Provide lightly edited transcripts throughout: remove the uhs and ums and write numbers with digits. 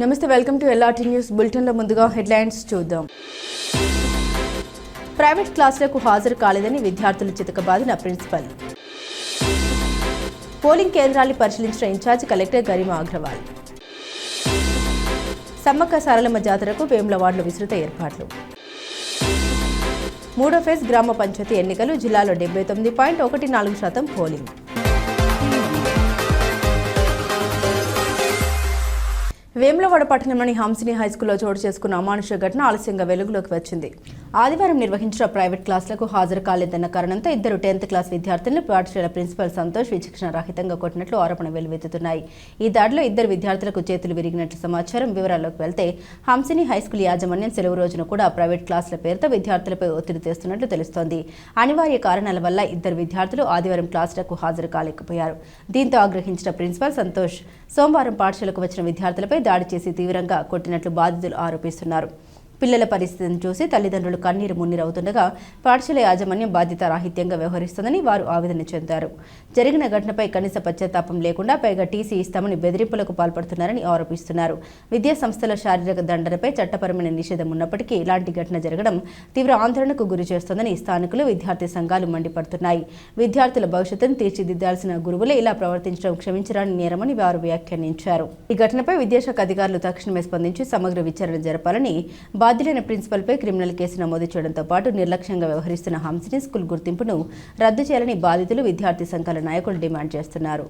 నమస్తే, welcome to LRT news bulletin. లో ముందుగా హెడ్లైన్స్ చూద్దాం. ప్రైవేట్ క్లాసులకు హాజరు కాలేదని విద్యార్థులు చితకబాదిన ప్రిన్సిపల్. పోలింగ్ కేంద్రాన్ని పరిశీలించిన ఇన్ఛార్జ్ కలెక్టర్ గరిమా అగ్రవాల్. సమ్మక్క సారలమ్మ జాతరకు వేములవాడలో విస్తృత ఏర్పాట్లు. మూడో ఫేజ్ గ్రామ పంచాయతీ ఎన్నికలు జిల్లాలో 79.14% పోలింగ్. వేములవాడ పట్టణంలోని హంసిని హైస్కూల్లో చోటు చేసుకున్న అమానుష ఘటన ఆలస్యంగా వెలుగులోకి వచ్చింది. ఆదివారం నిర్వహించిన ప్రైవేట్ క్లాసులకు హాజరు కాలేదన్న కారణంతో ఇద్దరు 10th క్లాస్ విద్యార్థులను పాఠశాల ప్రిన్సిపల్ సంతోష్ విచక్షణ రహితంగా కొట్టినట్లు ఆరోపణ వెలువెత్తుతున్నాయి. ఈ దాడిలో ఇద్దరు విద్యార్థులకు చేతులు విరిగినట్లు సమాచారం. వివరాల్లోకి వెళ్తే హంసిని హైస్కూల్ యాజమాన్యం సెలవు రోజున కూడా ప్రైవేట్ క్లాసుల పేరుతో విద్యార్థులపై ఒత్తిడి తెస్తున్నట్లు తెలుస్తోంది. అనివార్య కారణాల వల్ల ఇద్దరు విద్యార్థులు ఆదివారం క్లాసులకు హాజరు కాలేకపోయారు. దీంతో ఆగ్రహించిన ప్రిన్సిపల్ సంతోష్ సోమవారం పాఠశాలకు వచ్చిన విద్యార్థులపై దాడి చేసి తీవ్రంగా కొట్టినట్లు బాధితులు ఆరోపిస్తున్నారు. పిల్లల పరిస్థితిని చూసి తల్లిదండ్రులు కన్నీరు మున్నీరవుతుండగా పాఠశాల యాజమాన్యం బాధ్యతారాహిత్యంగా వ్యవహరిస్తోందని వారు ఆవేదన చెందారు. జరిగిన ఘటనపై కనీస పశ్చాత్తాపం లేకుండా పైగా టీసీ ఇస్తామని బెదిరింపులకు పాల్పడుతున్నారని ఆరోపిస్తున్నారు. విద్యా సంస్థల శారీరక దండనపై చట్టపరమైన నిషేధం ఉన్నప్పటికీ ఇలాంటి ఘటన జరగడం తీవ్ర ఆందోళనకు గురి చేస్తోందని స్థానికులు, విద్యార్థి సంఘాలు మండిపడుతున్నాయి. విద్యార్థుల భవిష్యత్తును తీర్చిదిద్దాల్సిన గురువులే ఇలా ప్రవర్తించడం క్షమించరాని నేరమని వారు వ్యాఖ్యానించారు. ఈ ఘటనపై విద్యాశాఖ అధికారులు తక్షణమే స్పందించి సమగ్ర విచారణ జరపాలని, బాధ్యులైన ప్రిన్సిపల్పై క్రిమినల్ కేసు నమోదు చేయడంతో పాటు నిర్లక్ష్యంగా వ్యవహరిస్తున్న హంసిని స్కూల్ గుర్తింపును రద్దు చేయాలని బాధితులు, విద్యార్థి సంఘాల నాయకులు డిమాండ్ చేస్తున్నారు.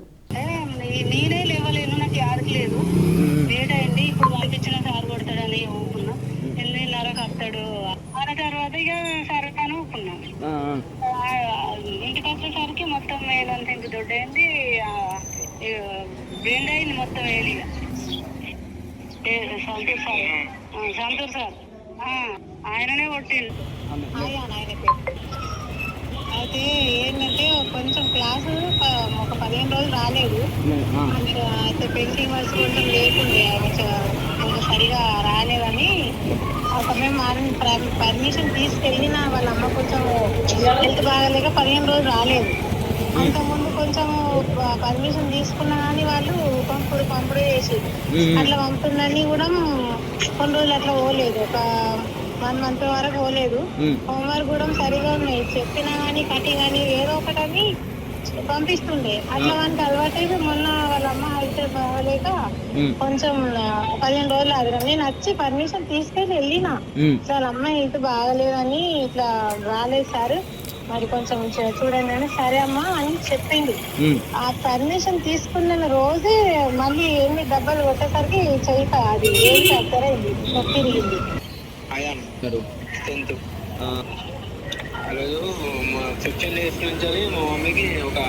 నేనే లేవలేను, నాకు ఆడలేదు, లేట్ అయింది, ఇప్పుడు పంపించిన సార్ కొడతాడని ఊపుకున్నా. 8:30కు వస్తాడు అన్న తర్వాత ఇక సరకాను ఊపుకున్నాం. ఇంటికి వచ్చేసరికి మొత్తం ఏదంతా ఇంత దొడ్డైంది, బెండ్ అయింది మొత్తం. ఏది సంతూర్ సార్ ఆయననే కొట్టిండు. అయితే ఏంటంటే కొంచెం క్లాసు ఒక 15 రోజులు రాలేదు. అయితే పెయింటింగ్ వర్క్స్ కొంచెం లేకుండే, కొంచెం సరిగా రాలేదని ఆ సమయం పర్మిషన్ తీసుకెళ్ళిన వాళ్ళ అమ్మ కొంచెం హెల్త్ బాగాలేక 15 రోజులు రాలేదు. అంతకుముందు కొంచెం పర్మిషన్ తీసుకున్నా కానీ వాళ్ళు పంపుడు చేసి అట్లా పంపుతుందని కూడా కొన్ని రోజులు అట్లా పోలేదు, ఒక 1 month వరకు పోలేదు. హోంవర్క్ కూడా సరిగా ఉన్నాయి, చెప్పినా కానీ కట్టి కానీ ఏదో ఒకటని పంపిస్తుండే. అట్లా వానికి అలవాటు. మొన్న వాళ్ళ అమ్మ అయితే బాగాలేక కొంచెం 15 రోజులు ఆగిన. నేను వచ్చి పర్మిషన్ తీసుకెళ్ళి వెళ్ళినా, వాళ్ళ అమ్మ హెల్త్ బాగాలేదని ఇట్లా రాలేదు సార్, మరి కొంచెం చూడండి అని. సరే అమ్మా అని చెప్పిండు. ఆ పర్మిషన్ తీసుకున్న రోజే మళ్ళీ ఎన్ని డబ్బాలు కొట్టేసరికి చెయ్యి అది ఏం అర్థరైంది, నొప్పి తిరిగింది. మా 15 days నుంచి మా మమ్మీకి ఒక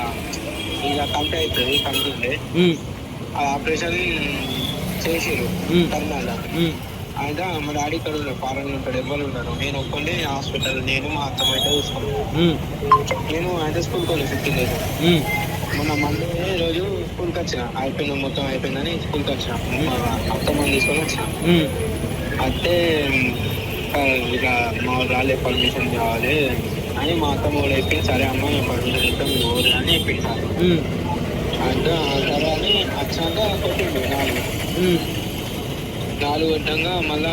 ఇలా కంటి అవుతుంది, కంటి ఉండే ఆ ఆపరేషన్ చేసిరు కర్నాల. అయితే మా డాడీ ఇక్కడ ఉన్నాడు, ఫారెన్ ఉంటాడు, ఎవరు ఉన్నాడు. నేను ఒక్కడే హాస్పిటల్, నేను మా అత్తమ్మ అయితే చూసుకున్నాను. నేను అయితే స్కూల్కి వెళ్ళి 15 days. మొన్న మండే రోజు స్కూల్కి వచ్చిన, అయిపోయింది మొత్తం అయిపోయిందని స్కూల్కి వచ్చిన. మా అత్తమ్మ తీసుకొని వచ్చిన. అయితే ఇక మా రాలే, పర్మిషన్ కావాలి అని మా అత్తమ్మ కూడా చెప్పింది. సరే అమ్మ నేను పర్మిషన్ ఇస్తాం పోదు అని చెప్పింది సార్. అంటే సరే అని వచ్చాక కొట్టిండు 4 కొట్టంగా. మళ్ళా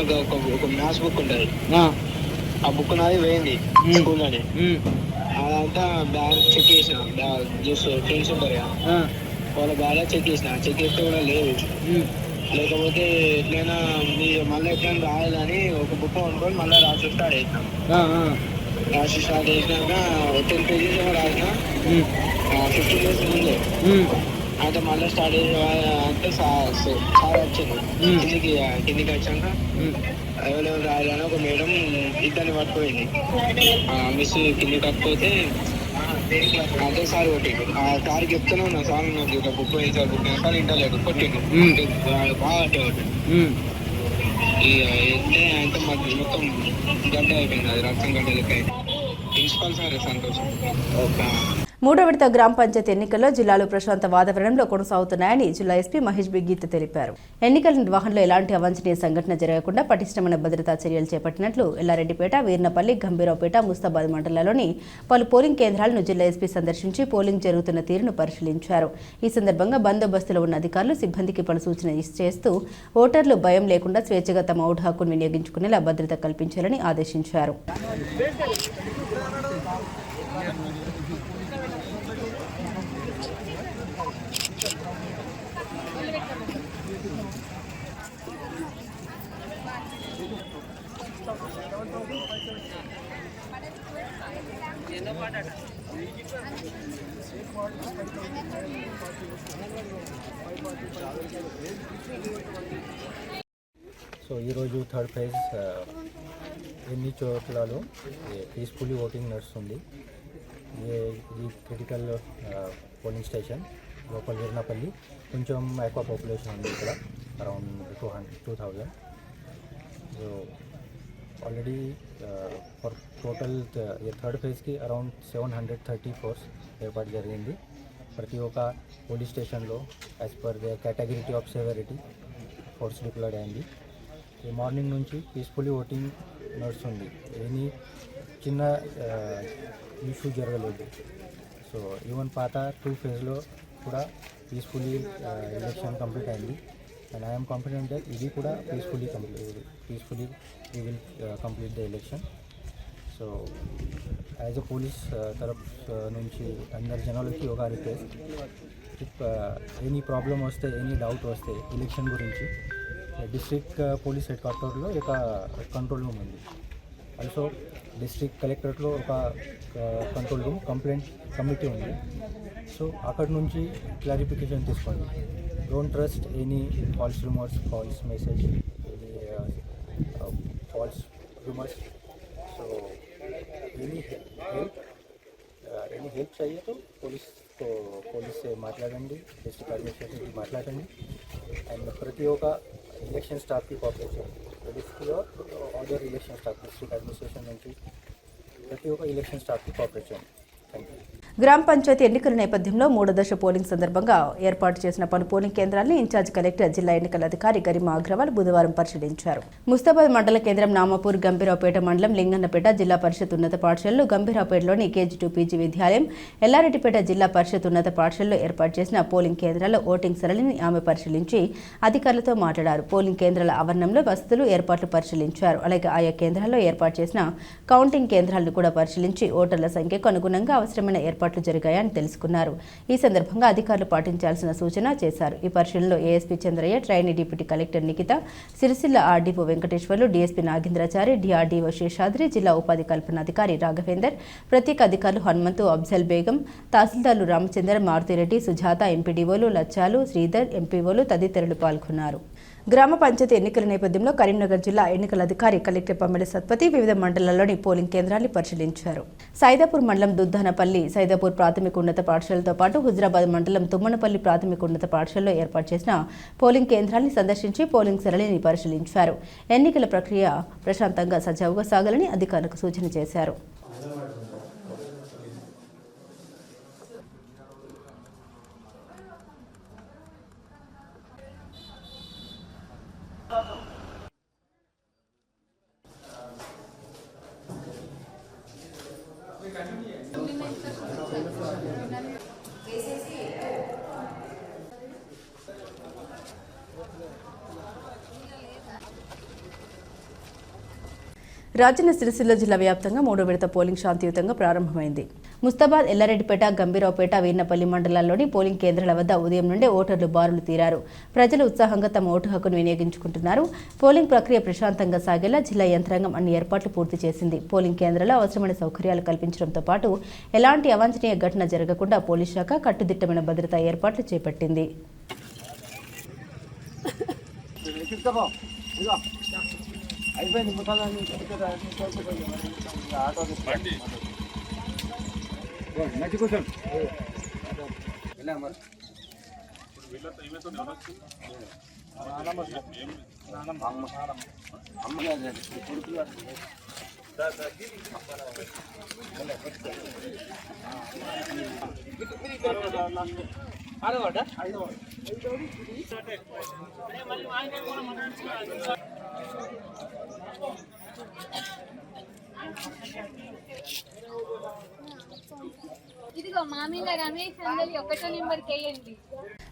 ఒక మ్యాథ్స్ బుక్ ఉంటుంది, ఆ బుక్ నాది పోయింది స్కూల్లోనే. అదంతా బ్యాగ్ చెక్ చేసిన, జస్ట్ ఫ్రెండ్స్ ఉంటారు కదా వాళ్ళ బ్యాగ్ చెక్ చేసిన. చెక్ చేస్తే కూడా లేదు. లేకపోతే ఎట్లయినా మళ్ళీ ఎట్లయినా రాయాలని ఒక బుక్ అనుకొని మళ్ళీ రాసి స్టార్ట్ చేసినాం. రాసి స్టార్ట్ చేసినాక 10 pages ఏమో రాసిన 15 days ముందే. అయితే మళ్ళీ స్టార్ట్ అంటే సార్ వచ్చింది. కిందికి వచ్చాక ఎవరెవరు రాయాలని ఒక మేడం ఇద్దరిని పట్టుకోయింది. మిస్ కిందికి కాకపోతే అదే సార్ కొట్టిండు. ఆ సార్ చెప్తూనే ఉన్నా, సార్ నాకు ఇక బుక్ పోయింది సార్, బుక్ సార్ ఇంటలేదు కొట్టిండు, బాగా అంటే కొట్టిండు. ఇక వెళ్తే అంటే మాకు మొత్తం గడ్డ అయిపోయింది, అది రక్తం గడ్డ లెక్క అయింది. ప్రిన్సిపల్ సార్ సంతోషం. మూడో విడత గ్రామ పంచాయతీ ఎన్నికల్లో జిల్లాలో ప్రశాంత వాతావరణంలో కొనసాగుతున్నాయని జిల్లా ఎస్పీ మహేష్ బి గీత తెలిపారు. ఎన్నికల నిర్వహణలో ఎలాంటి అవాంఛనీయ సంఘటన జరగకుండా పటిష్టమైన భద్రతా చర్యలు చేపట్టినట్లు ఎల్లారెడ్డిపేట, వీర్నపల్లి, గంభీరావుపేట, ముస్తాబాద్ మండలాల్లోని పలు పోలింగ్ కేంద్రాలను జిల్లా ఎస్పీ సందర్శించి పోలింగ్ జరుగుతున్న తీరును పరిశీలించారు. ఈ సందర్భంగా బందోబస్తులో ఉన్న అధికారులు సిబ్బందికి పలు సూచనలు చేస్తూ ఓటర్లు భయం లేకుండా స్వేచ్ఛగా తమ ఓటు హక్కును వినియోగించుకునేలా భద్రత కల్పించాలని ఆదేశించారు. సో ఈరోజు థర్డ్ ఫేజ్ ఎన్ని చోట్లలో పీస్ఫుల్లీ ఓటింగ్ నడుస్తుంది. ఇది క్రిటికల్ పోలింగ్ స్టేషన్ లోపల వీర్నపల్లి. కొంచెం ఎక్కువ పాపులేషన్ ఉంది ఇక్కడ, around 2,000. So already for total third ఫేజ్కి అరౌండ్ 734 ఏర్పాటు జరిగింది. ప్రతి ఒక్క పోలీస్ స్టేషన్లో as per the category of severity force deployed అయింది. ఈ మార్నింగ్ నుంచి పీస్ఫుల్లీ ఓటింగ్ నడుస్తుంది. ఎనీ చిన్న ఇష్యూ జరగలేదు. సో ఈవెన్ పాత 2 ఫేజ్లో కూడా పీస్ఫుల్లీ ఎలక్షన్ కంప్లీట్ అయింది. అండ్ ఐఎమ్ కాన్ఫిడెంట్ దట్ ఇది కూడా peacefully we will complete the election. So as a police తరఫు నుంచి అందరి జనాలకి ఒక రిక్వెస్ట్, ఎనీ ప్రాబ్లం వస్తే, ఎనీ డౌట్ వస్తే ఎలక్షన్ గురించి డిస్ట్రిక్ట్ పోలీస్ హెడ్ క్వార్టర్లో ఒక కంట్రోల్ రూమ్ ఉంది. ఆల్సో డిస్ట్రిక్ట్ కలెక్టరేట్లో ఒక కంట్రోల్ రూమ్ కంప్లైంట్ కమిటీ ఉంది. సో అక్కడ నుంచి క్లారిఫికేషన్ తీసుకోండి. Don't trust any false rumours, false message, false rumours. So any help चाहिए तो పోలీస్ మాట్లాడండి, డిస్ట్రిక్ట్ అడ్మినిస్ట్రేషన్కి మాట్లాడండి. అండ్ ప్రతి ఒక్క ఎలక్షన్ స్టాఫ్కి కోఆపరేట్ చేయండి. పోలీస్కి order election staff, district administration నుంచి ప్రతి ఒక్క ఎలక్షన్ స్టాఫ్కి కోఆపరేట్ చేయండి. Thank you. గ్రామ పంచాయతీ ఎన్నికల నేపథ్యంలో 3వ దశ పోలింగ్ సందర్భంగా ఏర్పాటు చేసిన పలు పోలింగ్ కేంద్రాలను ఇన్ఛార్జ్ కలెక్టర్, జిల్లా ఎన్నికల అధికారి గరిమా అగ్రవాల్ బుధవారం పరిశీలించారు. ముస్తాబాద్ మండల కేంద్రం నామాపూర్, గంభీరావుపేట మండలం లింగన్నపేట జిల్లా పరిషత్ ఉన్నత పాఠశాలలో, గంభీరావుపేటలోని KG2 PG విద్యాలయం, ఎల్లారెడ్డిపేట జిల్లా పరిషత్ ఉన్నత పాఠశాలలో ఏర్పాటు చేసిన పోలింగ్ కేంద్రాల్లో ఓటింగ్ సరళిని ఆమె పరిశీలించి అధికారులతో మాట్లాడారు. పోలింగ్ కేంద్రాల ఆవరణంలో వసతులు, ఏర్పాట్లు పరిశీలించారు. అలాగే ఆయా కేంద్రాల్లో ఏర్పాటు చేసిన కౌంటింగ్ కేంద్రాలను కూడా పరిశీలించి ఓటర్ల సంఖ్యకు అనుగుణంగా అవసరమైన ఏర్పాట్లు జరిగాయని తెలుసుకున్నారు. ఈ సందర్భంగా అధికారులు పాటించాల్సిన సూచన చేశారు. ఈ పరిశీలనలో ASP Chandraiah, trainee deputy collector Nikhita, Sircilla RDO Venkateshwarlu, DSP Nagendrachari, DRDO Seshadri, జిల్లా ఉపాధి కల్పనాధికారి రాఘవేందర్, ప్రత్యేక అధికారులు హనుమంతు, అఫ్జల్ బేగం, తహసీల్దార్లు రామచందర్, మారుతిరెడ్డి, సుజాత, ఎంపీడీఓలు లచ్చాలు, శ్రీధర్, ఎంపీఓలు తదితరులు పాల్గొన్నారు. గ్రామ పంచాయతీ ఎన్నికల నేపథ్యంలో కరీంనగర్ జిల్లా ఎన్నికల అధికారి కలెక్టర్ పమ్మెల సత్పతి వివిధ మండలాల్లోని పోలింగ్ కేంద్రాన్ని పరిశీలించారు. సైదాపూర్ మండలం దుద్దానపల్లి, సైదాపూర్ ప్రాథమిక ఉన్నత పాఠశాలతో పాటు హుజరాబాద్ మండలం తుమ్మనపల్లి ప్రాథమిక ఉన్నత పాఠశాలలో ఏర్పాటు చేసిన పోలింగ్ కేంద్రాన్ని సందర్శించి పోలింగ్ సరళిని పరిశీలించారు. ఎన్నికల ప్రక్రియ ప్రశాంతంగా సజావుగా సాగాలని అధికారులకు సూచన చేశారు. రాజన్న సిరిసిల్ల జిల్లా వ్యాప్తంగా 3వ విడత పోలింగ్ శాంతియుతంగా ప్రారంభమైంది. ముస్తాబాద్, ఎల్లారెడ్డిపేట, గంభీరావుపేట, వీర్నపల్లి మండలాల్లోని పోలింగ్ కేంద్రాల వద్ద ఉదయం నుండే ఓటర్లు బారులు తీరారు. ప్రజలు ఉత్సాహంగా తమ ఓటు హక్కును వినియోగించుకుంటున్నారు. పోలింగ్ ప్రక్రియ ప్రశాంతంగా సాగేలా జిల్లా యంత్రాంగం అన్ని ఏర్పాట్లు పూర్తి చేసింది. పోలింగ్ కేంద్రాల్లో అవసరమైన సౌకర్యాలు కల్పించడంతో పాటు ఎలాంటి అవాంఛనీయ ఘటన జరగకుండా పోలీస్ శాఖ కట్టుదిట్టమైన భద్రతా ఏర్పాట్లు చేపట్టింది. ఇదిగో మామీల రమేష్ అందరి 1వ నెంబర్కి వేయండి.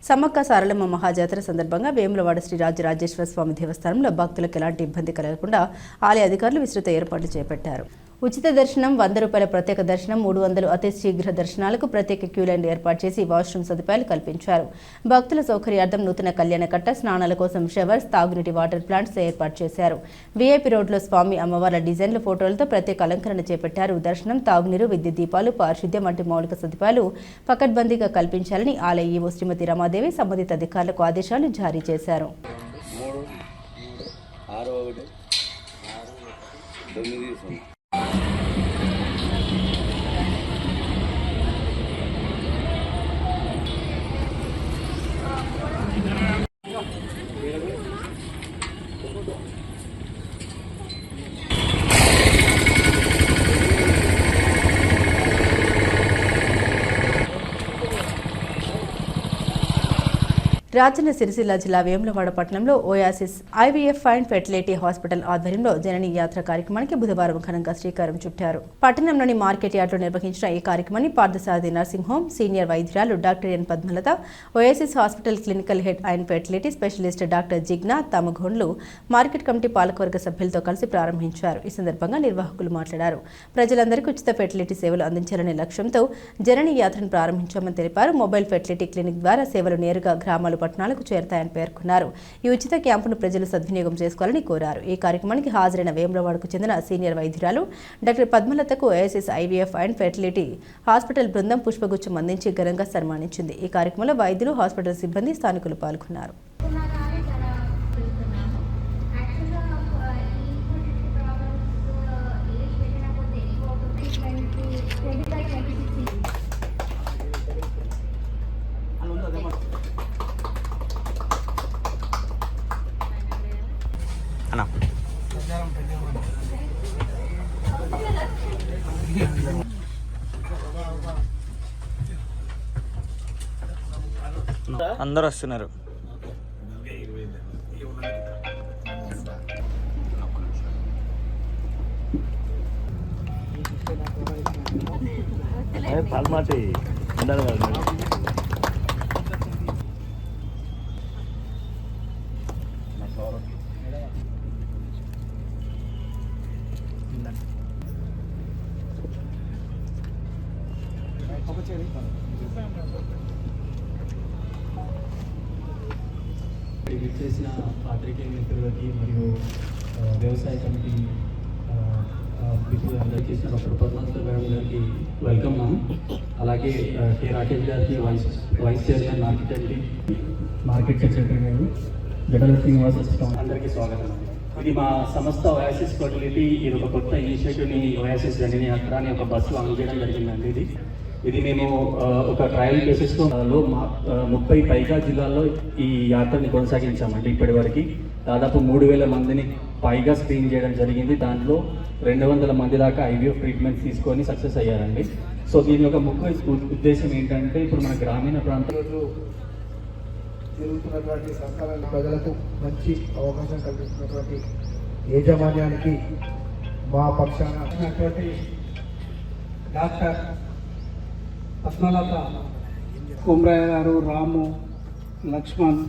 సమ్మక్క సారలమ్మ మహాజాతర సందర్భంగా వేములవాడ శ్రీ రాజరాజేశ్వర స్వామి దేవస్థానంలో భక్తులకు ఎలాంటి ఇబ్బంది కలగకుండా ఆలయ అధికారులు విస్తృత ఏర్పాట్లు చేపట్టారు. ఉచిత దర్శనం, 100 రూపాయల ప్రత్యేక దర్శనం, 300 అతి శీఘ్ర దర్శనాలకు ప్రత్యేక క్యూ లైన్ ఏర్పాటు చేసి వాష్రూమ్ సదుపాయాలు కల్పించారు. భక్తుల సౌకర్యార్థం నూతన కళ్యాణ కట్ట, స్నానాల కోసం షవర్స్, తాగునీటి వాటర్ ప్లాంట్స్ ఏర్పాటు చేశారు. వీఐపీ రోడ్లో స్వామి అమ్మవార్ల డిజైన్ల ఫోటోలతో ప్రత్యేక అలంకరణ చేపట్టారు. దర్శనం, తాగునీరు, విద్యుత్ దీపాలు, పారిశుద్ధ్యం వంటి మౌలిక సదుపాయాలు పకడ్బందీగా కల్పించాలని ఆలయ ఈవో శ్రీమతి రమాదేవి సంబంధిత అధికారులకు ఆదేశాలు జారీ చేశారు. రాజన్న సిరిసిల్ల జిల్లా వేములవాడ పట్టణంలో Oasis IVF and fertility hospital ఆధ్వర్యంలో జననీ యాత్ర కార్యక్రమానికి బుధవారం ఘనంగా శ్రీకారం చుట్టారు. పట్టణంలోని మార్కెట్ యార్డులో నిర్వహించిన ఈ కార్యక్రమాన్ని పార్థసారథి నర్సింగ్ హోమ్ సీనియర్ వైద్యురాలు doctor N Padmalatha, Oasis hospital clinical head and fertility specialist doctor Jigna తమగోండ్లు మార్కెట్ కమిటీ పాలకవర్గ సభ్యులతో కలిసి ప్రారంభించారు. ఈ సందర్భంగా నిర్వాహకులు మాట్లాడారు. ప్రజలందరికీ ఉచిత ఫెర్టిలిటీ సేవలు అందించాలనే లక్ష్యంతో జననీ యాత్రను ప్రారంభించామని తెలిపారు. మొబైల్ ఫెర్టిలిటీ క్లినిక్ ద్వారా సేవలు నేరుగా గ్రామాలు, పట్టణాలకు చేరతాయని పేర్కొన్నారు. ఈ ఉచిత క్యాంపును ప్రజలు సద్వినియోగం చేసుకోవాలని కోరారు. ఈ కార్యక్రమానికి హాజరైన వేములవాడకు చెందిన సీనియర్ వైద్యురాలు డాక్టర్ పద్మలతకు Oasis IVF and fertility hospital బృందం పుష్పగుచ్చం అందించి ఘనంగా సన్మానించింది. ఈ కార్యక్రమంలో వైద్యులు, హాస్పిటల్ సిబ్బంది, స్థానికులు పాల్గొన్నారు. అందరూ వస్తున్నారు. పాల్మాటి ఉండాలి కదా. చేసిన పాత్రికేయ మిత్రులకి మరియు వ్యవసాయ కమిటీ మిత్రులందరికీ డాక్టర్ పద్మలత మేడం గారికి వెల్కమ్ మ్యామ్. అలాగే కె రాకేష్ గారికి వైస్ చైర్మన్ మార్కెట్ సెక్రటరీ గారు జడల శ్రీనివాస అందరికీ స్వాగతం. ఇది మా సంస్థ ఓయాసిస్ ఫెర్టిలిటీ. ఇది ఒక కొత్త ఇనిషియేటివ్ని ఓయాసిస్ జననీ యాత్ర అని ఒక బస్సు లాంచ్ చేయడం జరిగిందండి. ఇది మేము ఒక ట్రయల్ బేసిస్లో 30 పైగా జిల్లాల్లో ఈ యాత్రని కొనసాగించామండి. ఇప్పటి వరకు దాదాపు 3000 మందిని పైగా స్క్రీన్ చేయడం జరిగింది. దాంట్లో 200 మంది దాకా ఐవీఎఫ్ ట్రీట్మెంట్ తీసుకొని సక్సెస్ అయ్యారండి. సో దీని యొక్క ముఖ్య ఉద్దేశం ఏంటంటే, ఇప్పుడు మన గ్రామీణ ప్రాంతాల్లో జరుగుతున్నటువంటి సరకాల ప్రజలకు మంచి అవకాశం కల్పిస్తున్నటువంటి యాజమాన్యానికి మా పక్షాన డాక్టర్ పద్మలత, కుమ్రయ్య గారు, రాము, లక్ష్మణ్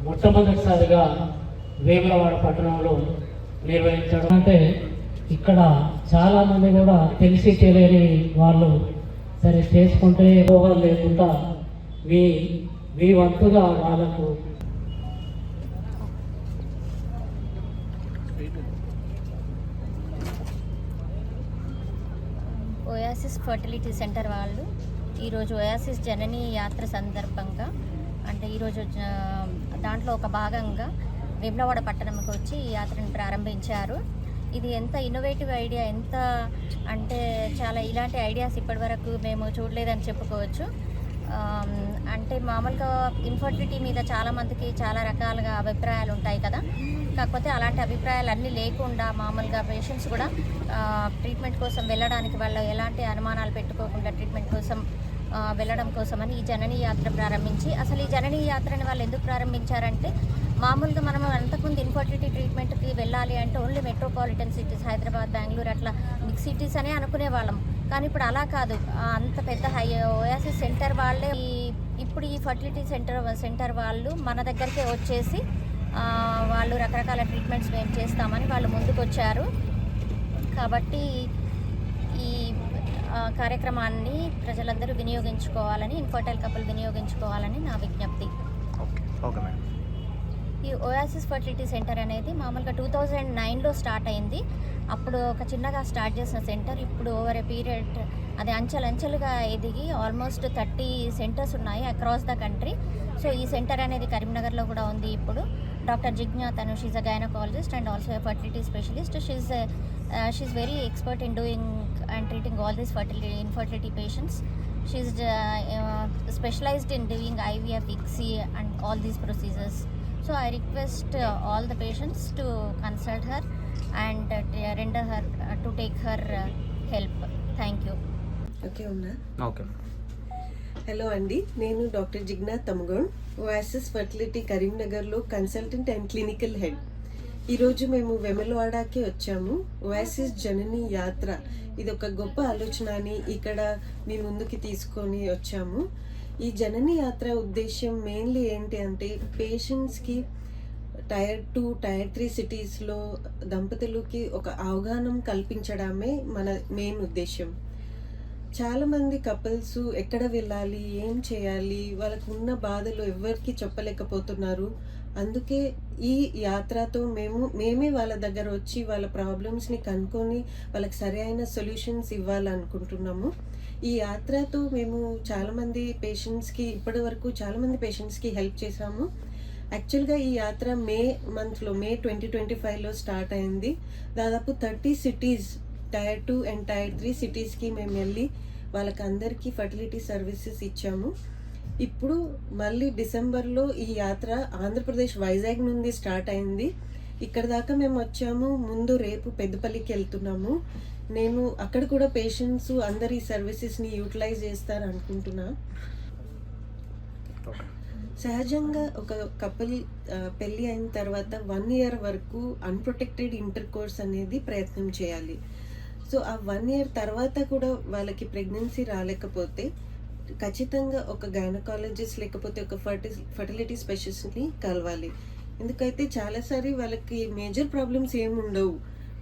మొట్టమొదటిసారిగా వేములవాడ పట్టణంలో నిర్వహించడం అంటే, ఇక్కడ చాలామంది కూడా తెలిసి తెలియని వాళ్ళు సరే చేసుకుంటే రోగాలు లేకుండా మీ వంతుగా వాళ్ళకు ఓయాసిస్ ఫర్టిలిటీ సెంటర్ వాళ్ళు ఈరోజు ఓయాసిస్ జననీ యాత్ర సందర్భంగా, అంటే ఈరోజు దాంట్లో ఒక భాగంగా వేములవాడ పట్టణంకి వచ్చి ఈ యాత్రను ప్రారంభించారు. ఇది ఎంత ఇన్నోవేటివ్ ఐడియా, ఎంత అంటే చాలా ఇలాంటి ఐడియాస్ ఇప్పటివరకు మేము చూడలేదని చెప్పుకోవచ్చు. అంటే మామూలుగా ఇన్ఫర్టిలిటీ మీద చాలామందికి చాలా రకాలుగా అభిప్రాయాలు ఉంటాయి కదా. కాకపోతే అలాంటి అభిప్రాయాలు అన్నీ లేకుండా మామూలుగా పేషెంట్స్ కూడా ట్రీట్మెంట్ కోసం వెళ్ళడానికి వాళ్ళు ఎలాంటి అనుమానాలు పెట్టుకోకుండా ట్రీట్మెంట్ కోసం వెళ్ళడం కోసమని ఈ జననీ యాత్ర ప్రారంభించి, అసలు ఈ జననీ యాత్రని వాళ్ళు ఎందుకు ప్రారంభించారంటే, మామూలుగా మనం అంతకుముందు ఇన్ఫర్టిలిటీ ట్రీట్మెంట్కి వెళ్ళాలి అంటే only metropolitan cities Hyderabad, Bengaluru అట్లా బిగ్ సిటీస్ అనే అనుకునే వాళ్ళం. కానీ ఇప్పుడు అలా కాదు, అంత పెద్ద ఓయాసిస్ సెంటర్ వాళ్ళే ఇప్పుడు ఈ ఫర్టిలిటీ సెంటర్ వాళ్ళు మన దగ్గరికే వచ్చేసి వాళ్ళు రకరకాల ట్రీట్మెంట్స్ మేము చేస్తామని వాళ్ళు ముందుకు వచ్చారు. కాబట్టి ఈ కార్యక్రమాన్ని ప్రజలందరూ వినియోగించుకోవాలని, ఇన్ఫర్టైల్ కపుల్ వినియోగించుకోవాలని నా విజ్ఞప్తి. Okay madam. ఈ ఓయాసిస్ ఫర్టిలిటీ సెంటర్ అనేది మామూలుగా 2009లో స్టార్ట్ అయింది. అప్పుడు ఒక చిన్నగా స్టార్ట్ చేసిన సెంటర్ ఇప్పుడు ఓవర్ ఏ పీరియడ్ అది అంచెలంచెలుగా ఎదిగి ఆల్మోస్ట్ 30 సెంటర్స్ ఉన్నాయి అక్రాస్ ద కంట్రీ. సో ఈ సెంటర్ అనేది కరీంనగర్లో కూడా ఉంది. ఇప్పుడు డాక్టర్ జిజ్ఞా తను she a gynaecologist and also a fertility specialist. She very expert in doing and treating all these infertility patients. She is specialized in doing IVF, ICSI and all these procedures. So I request all the patients to consult her and render her to take her help. Thank you. Okay, Unna. Okay. Hello Andy, నేను doctor జిగ్నా తమగోన్, Oasis fertility కరీంనగర్లో consultant and clinical head. ఈరోజు మేము వెములవాడకి వచ్చాము. Oasis జననీ యాత్ర ఇది ఒక గొప్ప ఆలోచన అని ఇక్కడ మీ ముందుకి తీసుకొని వచ్చాము. ఈ జననీ యాత్ర ఉద్దేశం మెయిన్లీ ఏంటి అంటే, పేషెంట్స్కి టైర్ 2, టైర్ 3 సిటీస్లో దంపతులకి ఒక అవగాహన కల్పించడమే మన మెయిన్ ఉద్దేశం. చాలామంది కపుల్స్ ఎక్కడ వెళ్ళాలి, ఏం చేయాలి, వాళ్ళకు ఉన్న బాధలు ఎవరికి చెప్పలేకపోతున్నారు. అందుకే ఈ యాత్రతో మేమే వాళ్ళ దగ్గర వచ్చి వాళ్ళ ప్రాబ్లమ్స్ని కనుక్కొని వాళ్ళకి సరైన సొల్యూషన్స్ ఇవ్వాలనుకుంటున్నాము. ఈ యాత్రతో మేము చాలామంది పేషెంట్స్కి ఇప్పటి వరకు చాలామంది పేషెంట్స్కి హెల్ప్ చేశాము. యాక్చువల్గా ఈ యాత్ర మే 2025లో స్టార్ట్ అయింది. దాదాపు 30 సిటీస్, టైర్ 2 అండ్ టైర్ 3 సిటీస్కి మేము వెళ్ళి వాళ్ళకి అందరికీ ఫర్టిలిటీ సర్వీసెస్ ఇచ్చాము. ఇప్పుడు మళ్ళీ డిసెంబర్లో ఈ యాత్ర ఆంధ్రప్రదేశ్ వైజాగ్ నుండి స్టార్ట్ అయింది. ఇక్కడ దాకా మేము వచ్చాము. ముందు రేపు పెద్దపల్లికి వెళ్తున్నాము. నేను అక్కడ కూడా పేషెంట్స్ అందరి సర్వీసెస్ని యూటిలైజ్ చేస్తారు అనుకుంటున్నా. సహజంగా ఒక కపుల్ పెళ్ళి అయిన తర్వాత 1 ఇయర్ వరకు అన్ప్రొటెక్టెడ్ ఇంటర్ కోర్స్ అనేది ప్రయత్నం చేయాలి. సో ఆ 1 ఇయర్ తర్వాత కూడా వాళ్ళకి ప్రెగ్నెన్సీ రాలేకపోతే ఖచ్చితంగా ఒక గైనకాలజిస్ట్ లేకపోతే ఒక ఫర్టిలిటీ స్పెషలిస్ట్ని కలవాలి. ఎందుకైతే చాలాసారి వాళ్ళకి మేజర్ ప్రాబ్లమ్స్ ఏమి ఉండవు.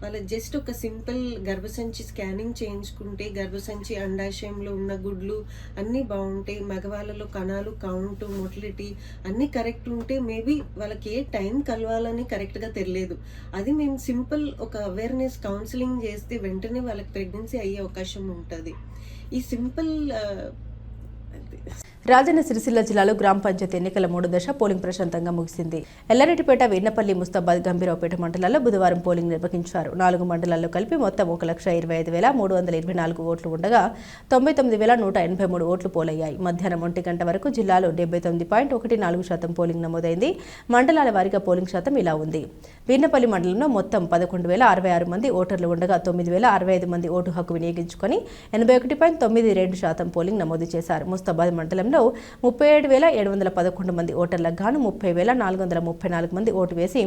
వాళ్ళ జస్ట్ ఒక సింపుల్ గర్భసంచి స్కానింగ్ చేయించుకుంటే గర్భసంచి అండాశయంలో ఉన్న గుడ్లు అన్నీ బాగుంటాయి, మగవాళ్ళలో కణాలు కౌంట్, మొటిలిటీ అన్నీ కరెక్ట్ ఉంటే మేబీ వాళ్ళకి ఏ టైం కలవాలని కరెక్ట్గా తెలియదు. అది మేము సింపుల్ ఒక అవేర్నెస్ కౌన్సిలింగ్ చేస్తే వెంటనే వాళ్ళకి ప్రెగ్నెన్సీ అయ్యే అవకాశం ఉంటుంది. ఈ సింపుల్ రాజన్న సిరిసిల్ల జిల్లాలో గ్రామ పంచాయతీ ఎన్నికల 3వ దశ పోలింగ్ ప్రశాంతంగా ముగిసింది. ఎల్లారెడ్డిపేట, వీర్నపల్లి, ముస్తాబాద్, గంభీరావుపేట మండలాల్లో బుధవారం పోలింగ్ నిర్వహించారు. 4 మండలాల్లో కలిపి మొత్తం 1,25,324 ఓట్లు ఉండగా 99,183 ఓట్లు పోలయ్యాయి. మధ్యాహ్నం 1 గంట వరకు జిల్లాలో 79.14% పోలింగ్ నమోదైంది. మండలాల వారీగా పోలింగ్ శాతం ఇలా ఉంది. వీర్నపల్లి మండలంలో మొత్తం 11,066 మంది ఓటర్లు ఉండగా 9,065 మంది ఓటు హక్కు వినియోగించుకొని 81.92% పోలింగ్ నమోదు చేశారు. ముస్తాబాద్ మండలంలో 37,711 మంది ఓటర్లకు గాను 30,434 మంది ఓటు వేసి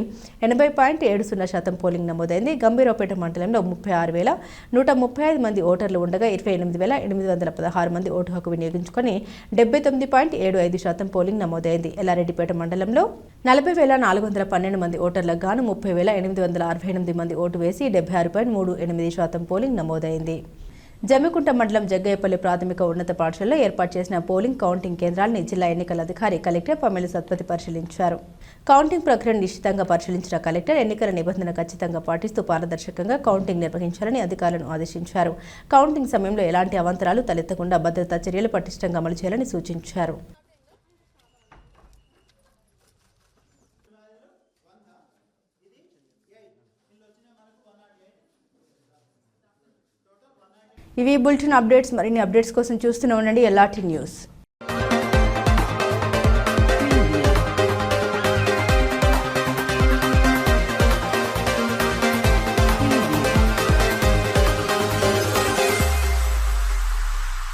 80.70% పోలింగ్ నమోదైంది. గంభీరావుపేట మండలంలో 36,135 మంది ఓటర్లు ఉండగా 28,816 మంది ఓటు హక్కు వినియోగించుకొని 79.75% పోలింగ్ నమోదైంది. ఎల్లారెడ్డిపేట మండలంలో 40,412 మంది ఓటర్లకు గాను 30,868 మంది ఓటు వేసి 76.38% పోలింగ్ నమోదైంది. జమ్మికుంట మండలం జగ్గయ్యపల్లి ప్రాథమిక ఉన్నత పాఠశాలలో ఏర్పాటు చేసిన పోలింగ్ కౌంటింగ్ కేంద్రాలను జిల్లా ఎన్నికల అధికారి కలెక్టర్ పమ్మెల సత్పతి పరిశీలించారు. కౌంటింగ్ ప్రక్రియను నిశ్చితంగా పరిశీలించిన కలెక్టర్ ఎన్నికల నిబంధన ఖచ్చితంగా పాటిస్తూ పారదర్శకంగా కౌంటింగ్ నిర్వహించాలని అధికారులను ఆదేశించారు. కౌంటింగ్ సమయంలో ఎలాంటి అవాంతరాలు తలెత్తకుండా భద్రతా చర్యలు పటిష్టంగా అమలు చేయాలని సూచించారు. ఇవి బులెటిన్ అప్డేట్స్. మరిన్ని అప్డేట్స్ కోసం చూస్తూనే ఉండండి LRT న్యూస్.